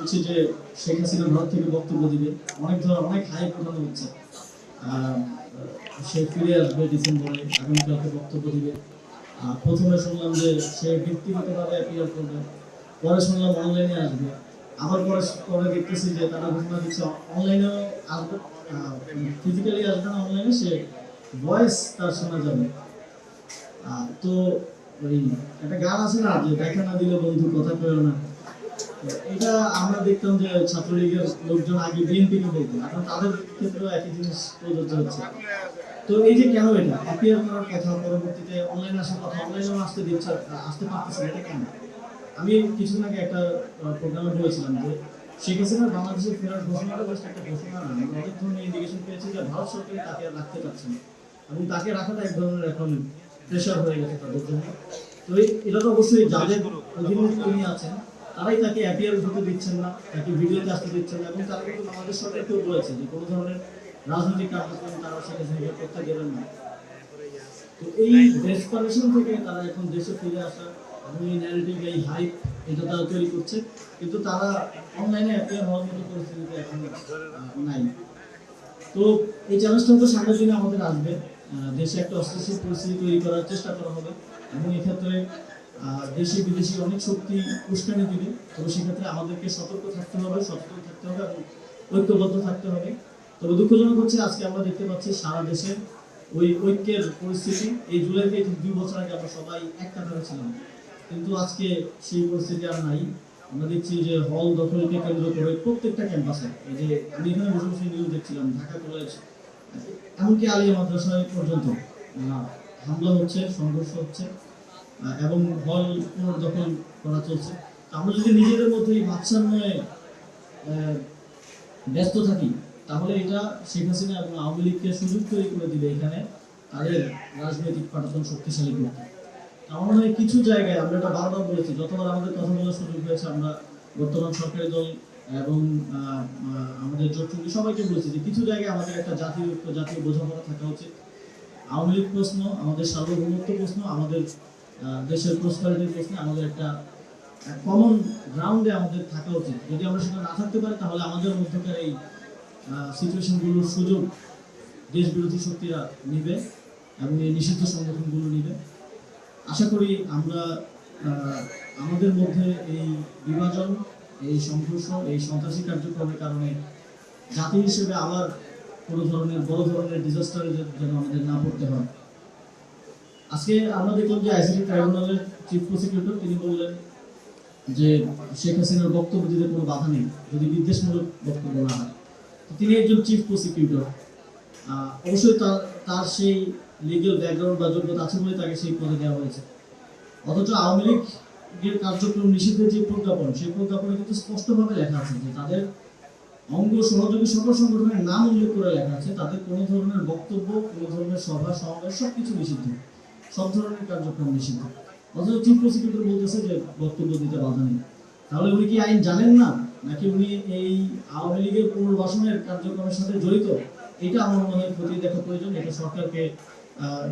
দেখছি যে শেখ হাসিনা ভারত থেকে বক্তব্য দিবে, অনেক হাইপ ওঠানো হচ্ছে। সে ফিরে আসবে ডিসেম্বরে, আগামীকালকে বক্তব্য দিবে। প্রথমে শুনলাম যে সে ব্যক্তিগতভাবে অ্যাপিয়ার করবে, পরে শুনলাম অনলাইনে আসবে, আবার পরে পরে দেখতেছি যে তারা ঘোষণা দিচ্ছে অনলাইনেও আসবে, ফিজিক্যালি আসবে না, অনলাইনে সে ভয়েস তার শোনা যাবে। তো ওই একটা গান আছে না যে দেখা না দিলে বন্ধু কথা কইও না, এটা আমরা দেখতাম যে ছাত্রলীগের লোকজন আগে বিএনপিকে বলতো, এখন তাদের ক্ষেত্রেও একই জিনিস প্রযোজ্য হচ্ছে। তো এই যে কেন এটা অ্যাপিয়ার করার কথা, পরবর্তীতে অনলাইনে আসার কথা, অনলাইনেও আসতে পারতেছে, এটা কেন? আমি কিছুদিন আগে একটা প্রোগ্রামে বলেছিলাম যে শেখ হাসিনা বাংলাদেশে ফেরার ঘোষণাটা জাস্ট একটা ঘোষণা না, অনেক ধরনের ইন্ডিকেশন পেয়েছি যে ভারত সরকার তাকে আর রাখতে পারছে না, এবং তাকে রাখাটা এক ধরনের এখন প্রেশার হয়ে গেছে তাদের জন্য। তো এটা তো অবশ্যই যাদের অধীনে তিনি আছেন তারাই তাকে অ্যাপিয়ার হতে দিচ্ছেন না, তাকে ভিডিওতে আসতে দিচ্ছেন না, এবং তারা কিন্তু বাংলাদেশ সরকারকেও বলেছে যে কোনো ধরনের রাজনৈতিক কার্যক্রম তারা সেখানে থেকে করতে দেবেন না। তো এই ডেসপারেশন থেকে তারা এখন দেশে ফিরে আসা এবং এই ন্যারেটিভ, এই হাইপ, এটা তারা তৈরি করছে, কিন্তু তারা অনলাইনে অ্যাপিয়ার হওয়ার মতো পরিস্থিতিতে এখন নাই। তো এই চ্যালেঞ্জটা তো সামনের দিনে আমাদের আসবে, দেশে একটা অস্থিতিশীল পরিস্থিতি তৈরি করার চেষ্টা করা হবে, এবং এক্ষেত্রে দেশি বিদেশি অনেক শক্তি উস্কানি দিবে। তবে সেক্ষেত্রে আমাদেরকে সতর্ক থাকতে হবে, সচেতন থাকতে হবে এবং ঐক্যবদ্ধ থাকতে হবে। তবে দুঃখজনক হচ্ছে আজকে আমরা দেখতে পাচ্ছি সারা দেশে ওই ঐক্যের পরিস্থিতি। এই জুলাই থেকে 2 বছর আগে আমরা সবাই এক কাতারে ছিলাম, কিন্তু আজকে সেই পরিস্থিতি আর নাই। আমরা দেখছি যে হল দখলকে কেন্দ্র করে প্রত্যেকটা ক্যাম্পাসে, এই যে আমি এখানে বসে বসে নিউজ দেখছিলাম, ঢাকা কলেজ এমনকি আলিয়া মাদ্রাসায় পর্যন্ত হামলা হচ্ছে, সংঘর্ষ হচ্ছে, এবং হল পুনর্দখল করা চলছে। আমরা যদি নিজেদের মধ্যে এই ভারসাম্যে ব্যস্ত থাকি, তাহলে এটা শেখ হাসিনা এবং আওয়ামী লীগকে সুযোগ তৈরি করে দিবে এখানে তাদের রাজনৈতিক পাটাতন শক্তিশালী করতে। আমার মনে হয় কিছু জায়গায় আমরা এটা বারবার বলেছি, যতবার আমাদের কথা বলার সুযোগ হয়েছে, আমরা বর্তমান সরকারি দল এবং আমাদের জোটচুক্তি সবাইকে বলেছি যে কিছু জায়গায় আমাদের একটা জাতীয় ঐক্য, জাতীয় বোঝাপড়া থাকা উচিত। আওয়ামী লীগ প্রশ্ন, আমাদের সার্বভৌমত্ব প্রশ্ন, আমাদের দেশের প্রসপারিটির প্রশ্নে আমাদের একটা কমন গ্রাউন্ডে আমাদের থাকা উচিত। যদি আমরা সেটা না থাকতে পারি, তাহলে আমাদের মধ্যকার এই সিচুয়েশনগুলোর সুযোগ দেশ বিরোধী শক্তিরা নিবে এবং এই নিষিদ্ধ সংগঠনগুলো নিবে। আশা করি আমরা আমাদের মধ্যে এই বিভাজন, এই সংঘর্ষ, এই সন্ত্রাসী কার্যক্রমের কারণে জাতি হিসেবে আবার কোনো ধরনের বড় ধরনের ডিজাস্টারে যেন আমাদের না পড়তে হয়। আজকে আমরা দেখলাম যে আইসিটি ট্রাইব্যুনালের চিফ প্রসিকিউটর তিনি বললেন যে শেখ হাসিনার বক্তব্য দিতে কোনো বাধা নেই যদি বিদ্বেষমূলক বক্তব্য না হয়। তিনি একজন চিফ প্রসিকিউটর, অবশ্যই তার সেই লিগ্যাল ব্যাকগ্রাউন্ড বা যোগ্যতা আছে বলে তাকে সেই পদে দেওয়া হয়েছে। অথচ আওয়ামী লীগের কার্যক্রম নিষিদ্ধের যে প্রজ্ঞাপন, সেই প্রজ্ঞাপনে কিন্তু স্পষ্টভাবে লেখা আছে যে তাদের অঙ্গ সহযোগী সকল সংগঠনের নাম উল্লেখ করে লেখা আছে তাদের কোনো ধরনের বক্তব্য, কোনো ধরনের সভা সমাবেশ সবকিছু নিষিদ্ধ, সব ধরনের কার্যক্রম নিষিদ্ধ। অথচ চিফ প্রসিকিউটর বলতেছে যে বক্তব্য দিতে বাধা নেই। তাহলে উনি কি আইন জানেন না, নাকি উনি এই আওয়ামী লীগের পুনর্বাসনের কার্যক্রমের সাথে জড়িত? এটা আমার মনে হয় খতিয়ে দেখা প্রয়োজন, এটা সরকারকে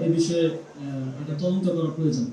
এই বিষয়ে এটা তদন্ত করা প্রয়োজন।